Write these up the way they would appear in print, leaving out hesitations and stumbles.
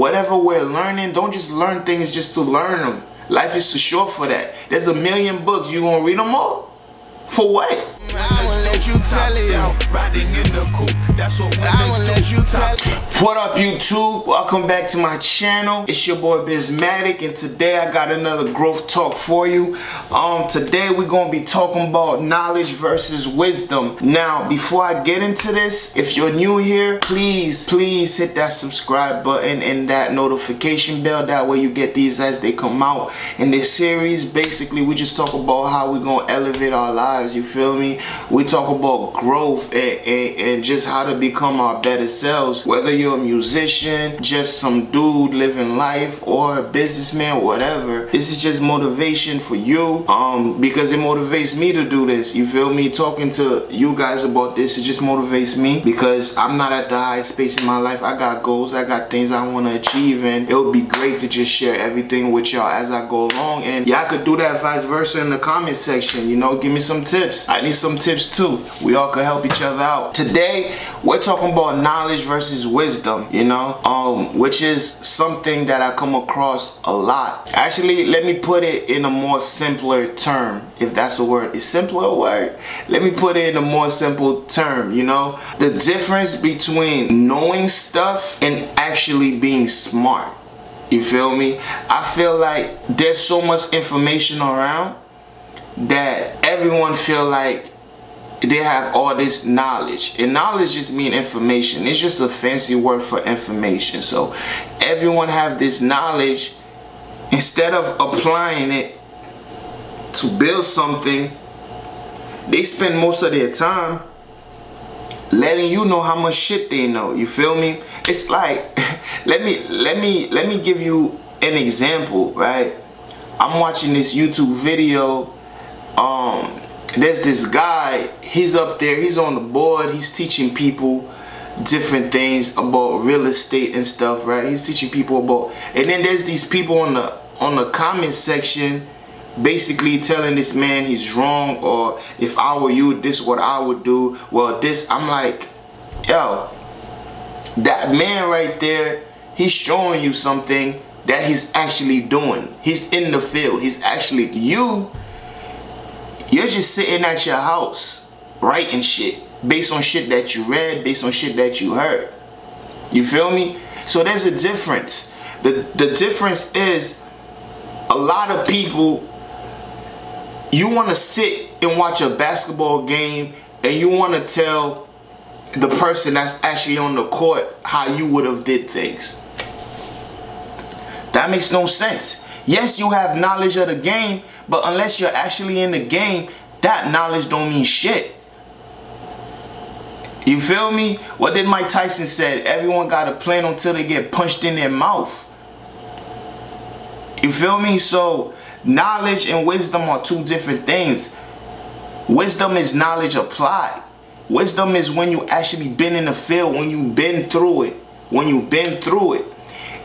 whatever we're learning, don't just learn things just to learn them. Life is too short for that. There's a million books. You gonna read them all? For what? What up, YouTube? Welcome back to my channel. It's your boy Biz Matik, and today I got another growth talk for you. Today we're gonna be talking about knowledge versus wisdom. Now, before I get into this, if you're new here, please hit that subscribe button and that notification bell. That way you get these as they come out. In this series, basically, we just talk about how we're gonna elevate our lives. You feel me? We talk about growth and just how to become our better selves. Whether you're a musician, just some dude living life, or a businessman, whatever. This is just motivation for you, because it motivates me to do this. You feel me? Talking to you guys about this, it just motivates me because I'm not at the highest space in my life. I got goals, I got things I want to achieve, and it would be great to just share everything with y'all as I go along. And y'all could do that vice versa in the comment section. You know, give me some tips. I need some tips too. We all could help each other out. Today we're talking about knowledge versus wisdom, you know, which is something that I come across a lot. Actually, let me put it in a more simpler term, if that's a word. Is simpler a word? Let me put it in a more simple term. You know, the difference between knowing stuff and actually being smart. You feel me? I feel like there's so much information around that everyone feel like they have all this knowledge, and knowledge just mean information. It's just a fancy word for information. So everyone have this knowledge. Instead of applying it to build something, they spend most of their time letting you know how much shit they know. You feel me? It's like let me give you an example, right? I'm watching this YouTube video. There's this guy, he's up there, he's on the board, he's teaching people different things about real estate and stuff, right? He's teaching people about, and then there's these people on the comment section basically telling this man he's wrong, or if I were you, this is what I would do. Well, this, I'm like, yo, that man right there, he's showing you something that he's actually doing. He's in the field. He's actually, you're just sitting at your house writing shit based on shit that you read, based on shit that you heard. You feel me? So there's a difference. The difference is, a lot of people, you want to sit and watch a basketball game and you want to tell the person that's actually on the court how you would have did things. That makes no sense. Yes, you have knowledge of the game, but unless you're actually in the game, that knowledge don't mean shit. You feel me? What did Mike Tyson say? Everyone got a plan until they get punched in their mouth. You feel me? So knowledge and wisdom are two different things. Wisdom is knowledge applied. Wisdom is when you actually been in the field, when you've been through it. When you've been through it.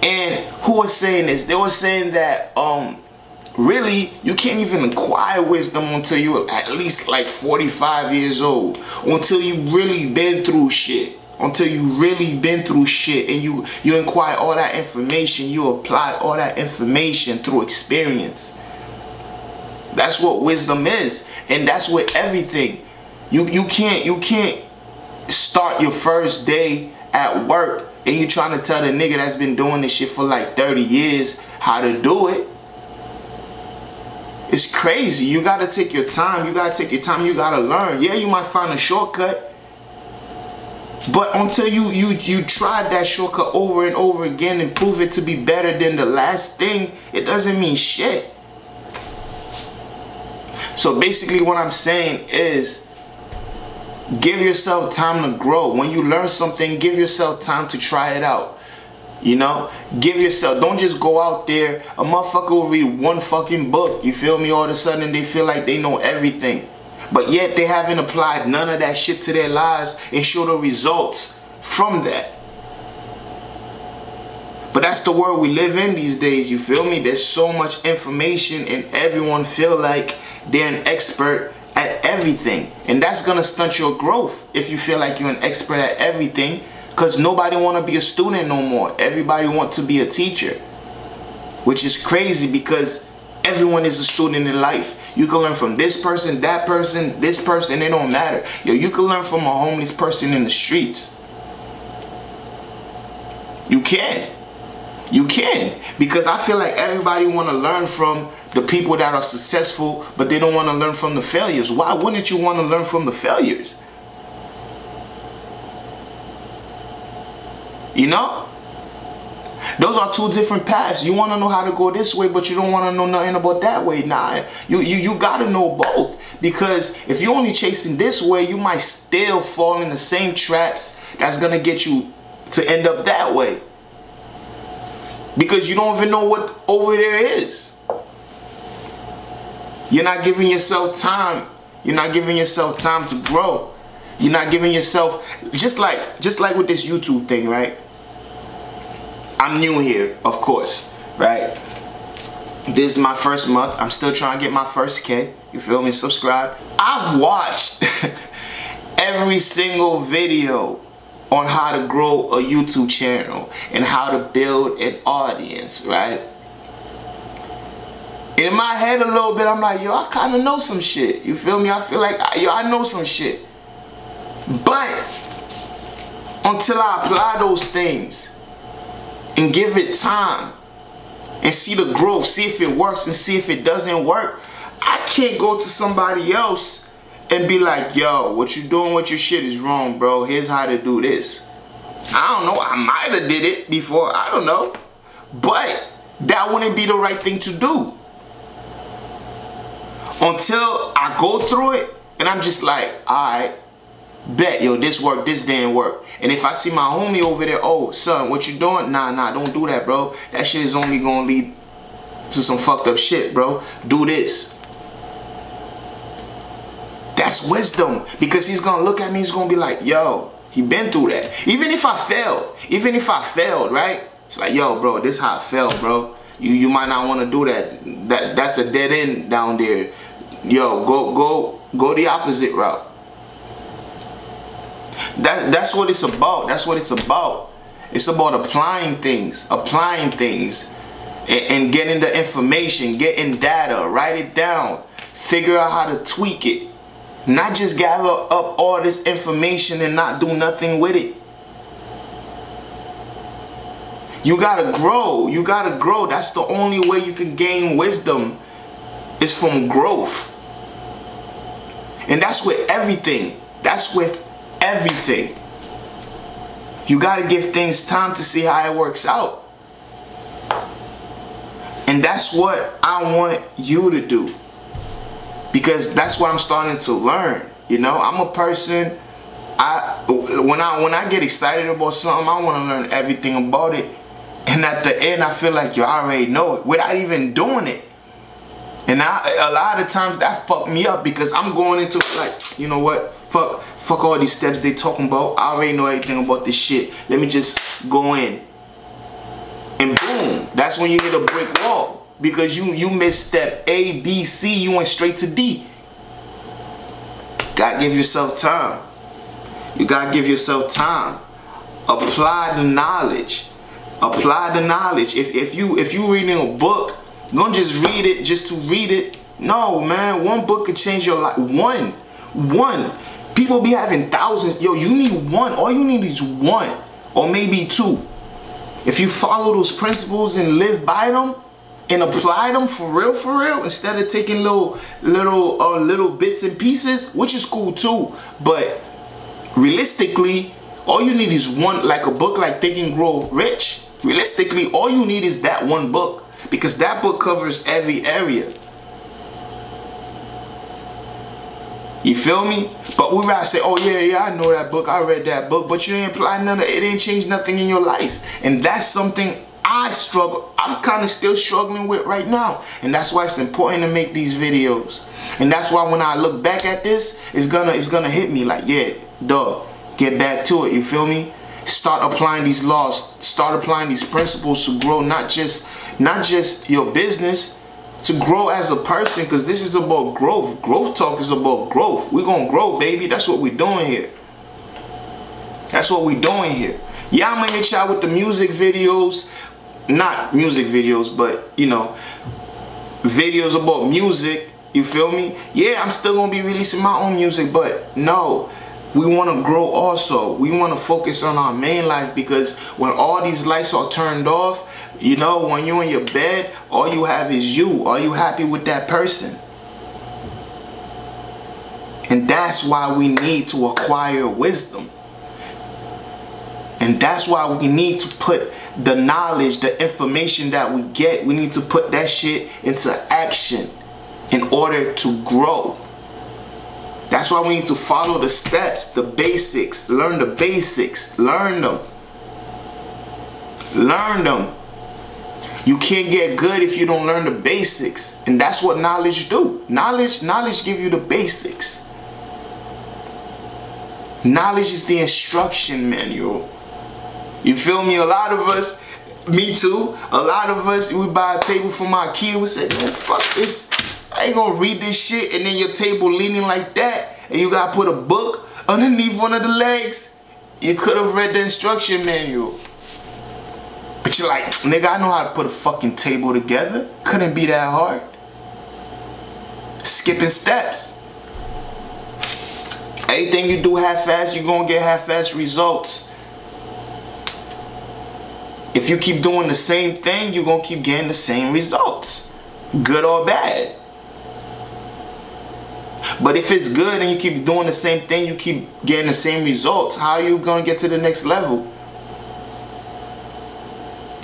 And who was saying this? They were saying that really you can't even acquire wisdom until you're at least like 45 years old. Until you really been through shit. Until you really been through shit and you acquire all that information, you apply all that information through experience. That's what wisdom is. And that's with everything. You can't start your first day at work and you trying to tell the nigga that's been doing this shit for like 30 years how to do it. It's crazy. You gotta take your time. You gotta take your time. You gotta learn. Yeah, you might find a shortcut, but until you try that shortcut over and over again and prove it to be better than the last thing, it doesn't mean shit. So basically what I'm saying is, give yourself time to grow. When you learn something, give yourself time to try it out. You know, give yourself, don't just go out there. A motherfucker will read one fucking book, you feel me? All of a sudden they feel like they know everything, but yet they haven't applied none of that shit to their lives and show the results from that. But that's the world we live in these days, you feel me? There's so much information and everyone feel like they're an expert at everything, and that's gonna stunt your growth if you feel like you're an expert at everything, Because nobody want to be a student no more. Everybody want to be a teacher. Which is crazy because everyone is a student in life. You can learn from this person, that person, this person. It don't matter. Yo, you can learn from a homeless person in the streets. You can. You can. Because I feel like everybody want to learn from the people that are successful, but they don't want to learn from the failures. Why wouldn't you want to learn from the failures? You know? Those are two different paths. You want to know how to go this way, but you don't want to know nothing about that way. Nah, you got to know both. Because if you're only chasing this way, you might still fall in the same traps that's going to get you to end up that way. Because you don't even know what over there is. You're not giving yourself time. You're not giving yourself time to grow. You're not giving yourself, just like with this YouTube thing, right? I'm new here, of course, right? This is my first month. I'm still trying to get my first K. You feel me? Subscribe. I've watched every single video on how to grow a YouTube channel and how to build an audience, right? In my head a little bit, I'm like, yo, I kind of know some shit. You feel me? I feel like, yo, I know some shit. But until I apply those things and give it time and see the growth, see if it works and see if it doesn't work, I can't go to somebody else and be like, yo, what you doing with your shit is wrong, bro. Here's how to do this. I don't know. I might have did it before. I don't know. But that wouldn't be the right thing to do. Until I go through it and I'm just like, alright, bet, yo, this worked, this didn't work. And if I see my homie over there, oh, son, what you doing? Nah, don't do that, bro. That shit is only gonna lead to some fucked up shit, bro. Do this. That's wisdom. Because he's gonna look at me, he's gonna be like, yo, he been through that. Even if I failed, right? It's like, yo, bro, this is how I failed, bro. You might not want to do that. That's a dead end down there. Yo, go the opposite route. That's what it's about. That's what it's about. It's about applying things and getting the information, getting data, write it down, figure out how to tweak it. Not just gather up all this information and not do nothing with it. You gotta grow. You gotta grow. That's the only way you can gain wisdom, is from growth. And that's with everything. That's with everything. You gotta give things time to see how it works out. And that's what I want you to do. Because that's what I'm starting to learn. You know, I'm a person, when I get excited about something, I want to learn everything about it. And at the end, I feel like, yo, I already know it without even doing it. And a lot of times that fucked me up, because I'm going into like, you know what, fuck all these steps they talking about. I already know everything about this shit. Let me just go in. And boom, that's when you hit a brick wall. Because you missed step A, B, C, you went straight to D. Gotta give yourself time. You gotta give yourself time. Apply the knowledge. Apply the knowledge. If you reading a book, don't just read it just to read it. No, man, one book could change your life. One. People be having thousands. Yo, you need one. All you need is one, or maybe two. If you follow those principles and live by them and apply them for real, instead of taking little bits and pieces, which is cool too, but realistically, all you need is one. Like a book like Think and Grow Rich, realistically, all you need is that one book, because that book covers every area. You feel me? But we rather say, oh yeah, I know that book, I read that book, but you didn't apply none of it, didn't change nothing in your life. And that's something I'm kind of still struggling with right now. And that's why it's important to make these videos. And that's why when I look back at this, it's gonna hit me like, yeah, dog, get back to it. You feel me? Start applying these laws, start applying these principles to grow not just your business, to grow as a person, because this is about growth. Growth talk is about growth. We're gonna grow, baby. That's what we're doing here. That's what we're doing here. Yeah, I'm gonna hit y'all with the music videos. Not music videos, but you know, videos about music. You feel me? Yeah, I'm still gonna be releasing my own music, but no, we want to grow also. We want to focus on our main life, because when all these lights are turned off, you know, when you're in your bed, all you have is you. Are you happy with that person? And that's why we need to acquire wisdom. And that's why we need to put the knowledge, the information that we get, we need to put that shit into action in order to grow. That's why we need to follow the steps, the basics, learn the basics, learn them. Learn them. You can't get good if you don't learn the basics. And that's what knowledge do. Knowledge give you the basics. Knowledge is the instruction manual. You feel me? A lot of us, me too, a lot of us, we buy a table from IKEA, we say, man, fuck this. I ain't gonna read this shit, and then your table leaning like that, and you gotta put a book underneath one of the legs. You could have read the instruction manual. But you're like, nigga, I know how to put a fucking table together. Couldn't be that hard. Skipping steps. Anything you do half-assed, you're gonna get half-assed results. If you keep doing the same thing, you're gonna keep getting the same results. Good or bad. But if it's good and you keep doing the same thing, you keep getting the same results, how are you going to get to the next level?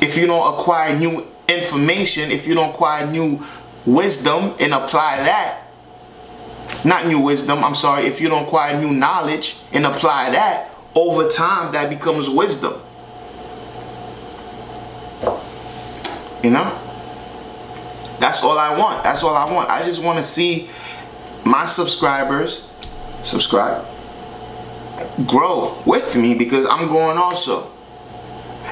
If you don't acquire new information, if you don't acquire new wisdom and apply that, not new wisdom, I'm sorry, if you don't acquire new knowledge and apply that, over time that becomes wisdom. You know? That's all I want. That's all I want. I just want to see my subscribers grow with me, because I'm growing also.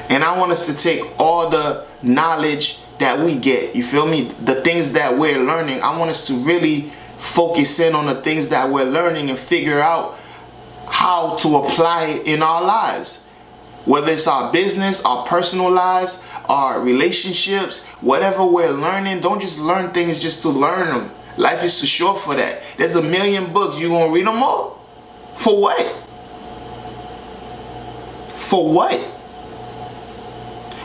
And I want us to take all the knowledge that we get, you feel me, the things that we're learning, I want us to really focus in on the things that we're learning and figure out how to apply it in our lives. Whether it's our business, our personal lives, our relationships, whatever we're learning, don't just learn things just to learn them. Life is too short for that. There's a million books. You gonna read them all? For what? For what?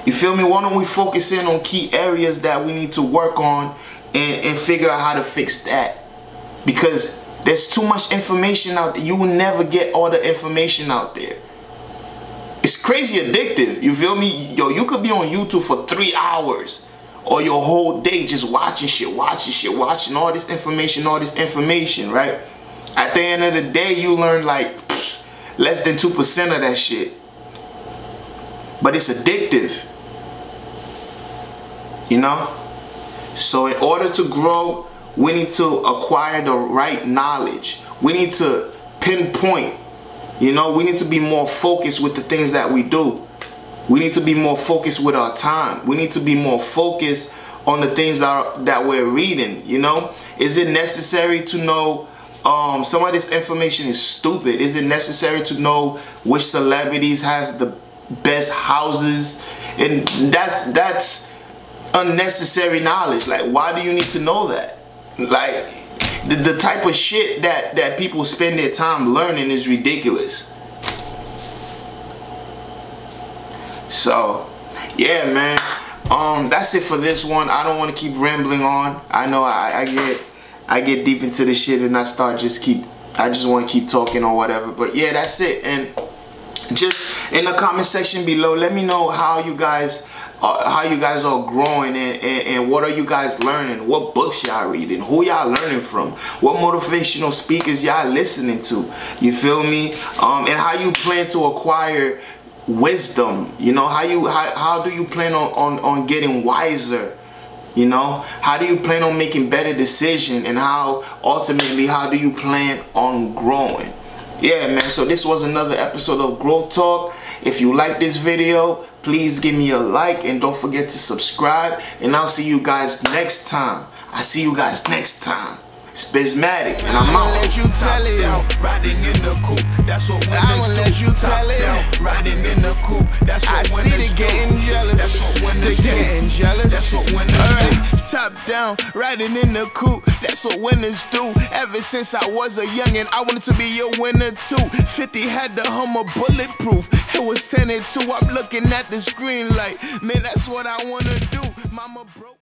You feel me? Why don't we focus in on key areas that we need to work on and figure out how to fix that? Because there's too much information out there. You will never get all the information out there. It's crazy addictive. You feel me? Yo, you could be on YouTube for 3 hours. Or your whole day just watching shit, watching all this information, right? At the end of the day, you learn like less than 2% of that shit. But it's addictive. You know? So in order to grow, we need to acquire the right knowledge. We need to pinpoint. You know, we need to be more focused with the things that we do. We need to be more focused with our time. We need to be more focused on the things that we're reading, you know? Is it necessary to know some of this information is stupid? Is it necessary to know which celebrities have the best houses? And that's unnecessary knowledge. Like, why do you need to know that? Like, the type of shit that people spend their time learning is ridiculous. So, yeah, man. That's it for this one. I don't want to keep rambling on. I know I get deep into this shit and I just want to keep talking or whatever. But yeah, that's it. And just in the comment section below, let me know how you guys are growing and what are you guys learning, what books y'all reading, who y'all learning from, what motivational speakers y'all listening to, you feel me, and how you plan to acquire wisdom. You know, how do you plan on getting wiser? You know, how do you plan on making better decisions, and how do you plan on growing? Yeah, man. So this was another episode of Growth Talk. If you like this video, please give me a like and don't forget to subscribe, and I'll see you guys next time. It's BizMatik, and I'm out. Let you tell it. Riding in the coupe, that's what winners do. Let you tell it. Riding in the coupe, that's what winners do. I see they getting jealous. That's what winners do. They getting jealous. That's what winners do. Top down, riding in the coupe, that's what winners do. Ever since I was a youngin', I wanted to be a winner too. 50 had the Hummer bulletproof. It was 10 and 2. I'm looking at the screen like, man, that's what I wanna do. Mama broke.